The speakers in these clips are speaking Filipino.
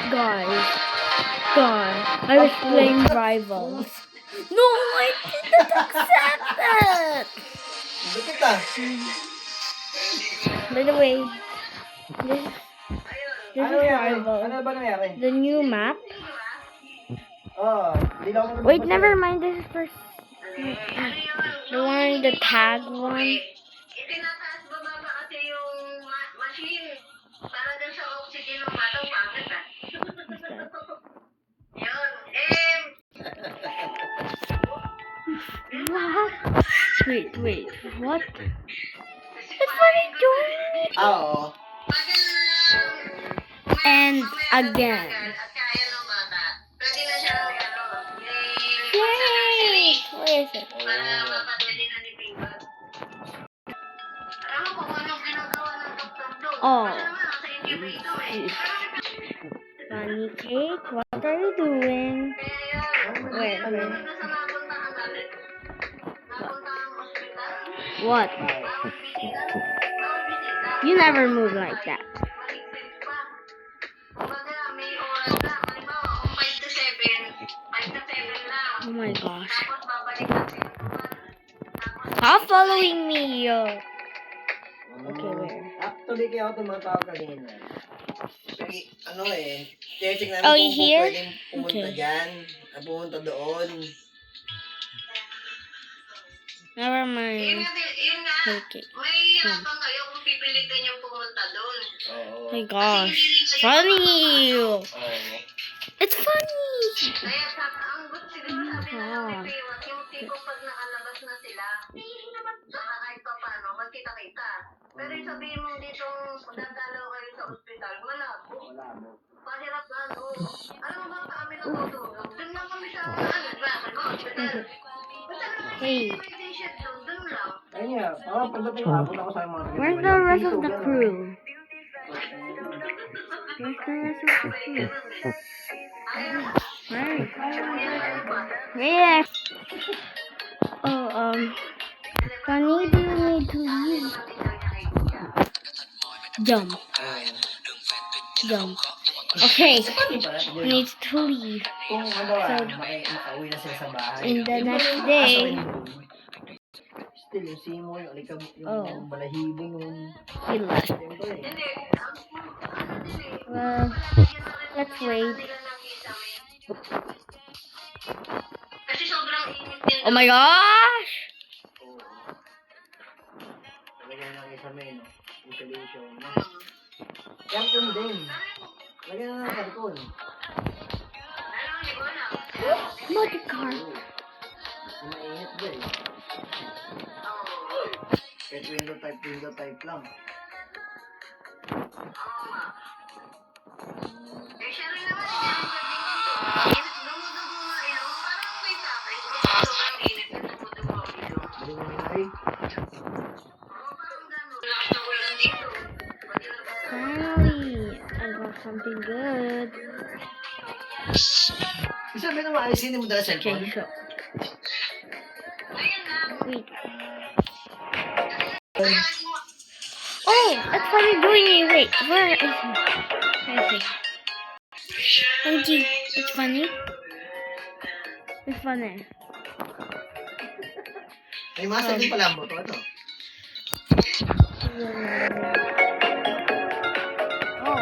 Guys, I was playing Rivals. No, I didn't accept it! Dikit ah. By the way, this is Rivals. Ano ba nangyari? The new map. Di lang ako Wait, never mind. This is first. The one, the tag one. Itinataas bababa kasi yung machine para dun sa oxygen ng bata, pangit ah. Yun. What? Wait. What? That's what I doing. Oo. And again. At kaya ng bata, pwede na siya Yay! Where is it? para mapatwede na ni Pingo. Alam mo kung anong ginagawa ng doktor doon? Oh. Ano naman, nasa incubator eh. Funny Cake, what are you doing? Kaya yun. Wait. Ano sa napuntahan natin? Napuntahan hospital? What? Bawal bisita. Bawal bisita. You never move like that. Maligpit pa. Kumbaga, may oras lang. Halimbawa, kung 5 to 7, 5 to 7 lang. Oh my gosh. Tapos babalik natin. Stop following me, yo. Okay, where? Actually, kaya ako tumatawag kanina. Kasi, ano eh, titignan Oh, kung you here? pwedeng pumunta Okay. dyan, pumunta doon. Never Yun mind. nga, yun nga. Okay. May hirapan kayo kung pipilitin yung pumunta doon. Oo. Oh my gosh. Funny. Oo. It's funny. Kaya ang gusto siguro sabi na lang Ah. ni Piwat, yung tipo pag nakalabas na sila, para kahit pa paano, magkita-kita. Pero yung sabihin mo dito, dadalaw kayo sa ospital, malabo. Wala mo. Pahirap na ano. Alam mo ba kami natutulog? Doon lang kami sa ano, ba? Sa hospital. Basta naman Hey. may t-shirt doon lang. Ayun nga, pagdating ko, abot ako sa mga Where's the rest of the crew? Where's the rest of the crew? Where? Where? Oh, Funny, do you need to leave? Jump. Okay, he needs to leave. Kung ano ba, makauwi na sila sa bahay. In the Yung next mga day. aso rin doon. Still, yung simoy, yung alikabok, Oh. yung balahibo nun. He left. Siyempre, Well, let's wait. Kasi sobrang init din. Oh my gosh! oo. Lagyan lang isa may, no? Insulation, no? Aircon din. Lagyan na ng aircon. Motor car. Oo. Mainit ba eh. Kahit window type lang. Eh, siya rin naman siya. Dumudugo nga ilong. Parang may tapay. Sobrang init na dumudugo ang ilong. Hindi mo ay. Oo, parang gano'n. Lakas na ulan dito. Finally, I got something good. Isa ba naman ayos, hindi mo dala Okay, cellphone? so Ayun lang. wait. Oh, that's funny doing it. Wait, where is he? Where is he? Thank you. It's funny. It's funny. May masa din pala ang boto, ano? Oh,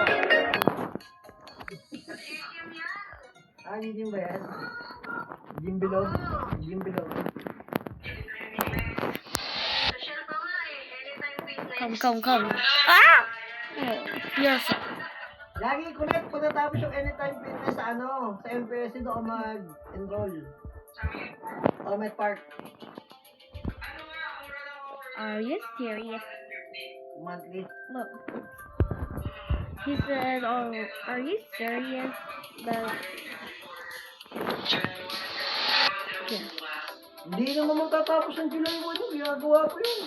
Ah, hindi ba yan? Gym below. Gym below. Social pa nga eh. Anytime fitness. come. Ah! Oh, you're so. Lagi connect pagkatapos yung Anytime Fitness sa ano, sa MPSC doon mag-enroll. Omet Park. Are you serious? Monthly. Look. He said, "Oh, are you serious?" But yeah. Hindi naman matatapos ang July 1 yung ginagawa ko yun.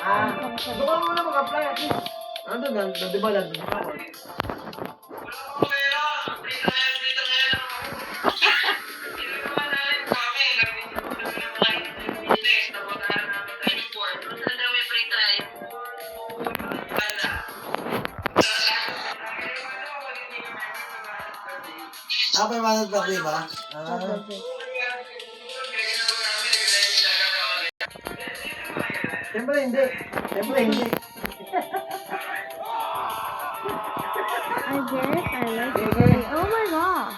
Doon ka muna mag-apply at least. Ano doon, di ba lang? may manat birthday ba? Siyempre hindi. Siyempre hindi. I guess I like it. Oh my god.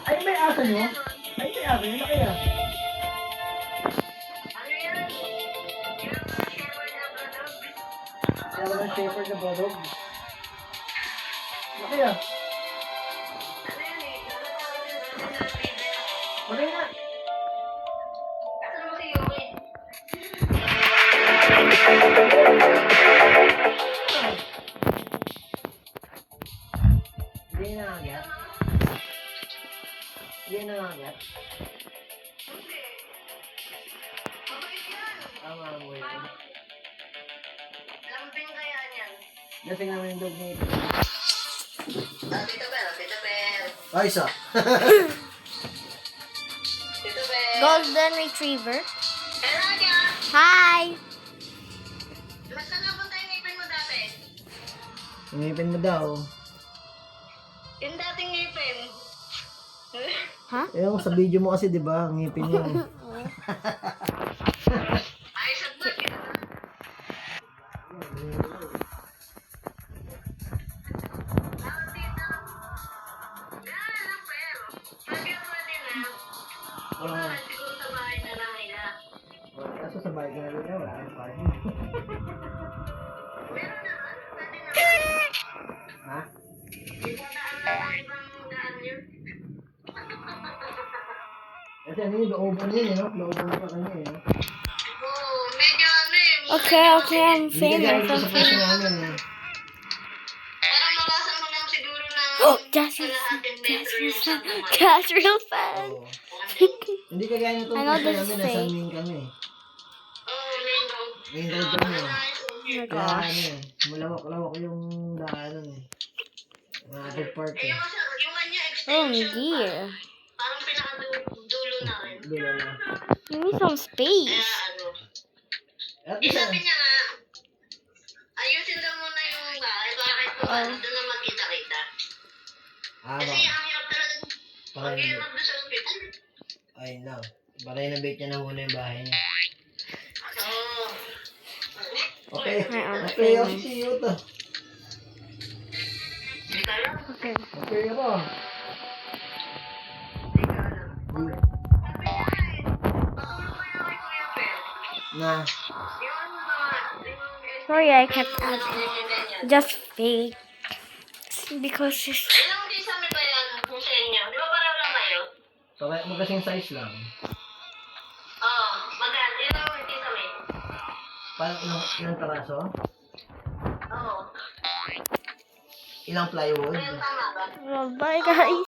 Ay, may aso nyo? Ay, may aso nyo na kaya? Ano yan? Yung Sherman na brother? Kaya ng shepherd na bodog. Na kaya? Ano yan eh? Nakatawag yung brother na video. Magay nga. Asan mo si Yoki? Hindi na nagyat. Hindi na nagyat. Hindi. Mabait yan. Tama ang buhay ko. Lambing kaya niyan. Lasing namin yung dog ni ito. Tito Bel, Tito Bel. Ay, isa. Tito Bel. Golden Retriever. Hello, niya. Hi. Nasaan napunta yung ngipin mo dati? Ngipin mo daw. Yung dating ngipin. Huh? Yung sa video mo kasi, di ba? Ngipin yun. Ay, sagot. Siguro sa bahay na lang nila. Kaso sa bahay ka na rin, wala kang parking. Meron naman. Pwede naman. Ha? Ibang daan lang ang ibang daan yun. Kasi ano yung looban yun, eh, no? Looban pa kanya, eh, no? Oo, medyo ano eh. Okay, okay, I'm Hindi ka famous. gaya sa presyo namin, eh. Parang nabasan mo lang siguro ng Oh, that's real kalahating metro yung sa naman. That's real fun. Oo. Hindi ka gaya nitong I know presyo this namin, is nasa fake. main kami, eh. Oo, main road. Main road kami, eh. Oh my Kaya gosh. ano, eh. Malawak-lawak yung daanan, eh. Mga dog park, Eh, eh. yung kanya Oh extension dear. parang pinakadulo na rin. Dulo na. You need some Kaya space. ano. At Eh, isa, sabi niya nga, ayusin daw muna yung bahay bakit po ano, doon na magkita-kita. Kasi ba? ang hirap talaga Parang mag-hirap doon sa hospital. ayun lang. Balay na bake niya na muna yung bahay niya. Oo. Okay. Ay, Okay, ako si CEO to. Teka lang. Okay. Okay ako. Teka lang. Sabi niya eh, patulong kayo kay Kuya Pel. Na. Yung ano ba, Sorry, I kept yung asking. ganyan. Just fake. Because it's... Ilang kisame ba yan kung sa inyo? Di ba parang lang kayo? Magkasing size lang. Oo, magaan. Ilang kisame? Parang ilang karaso? Oo. Ilang plywood? Kaya tama ba? Well, bye guys.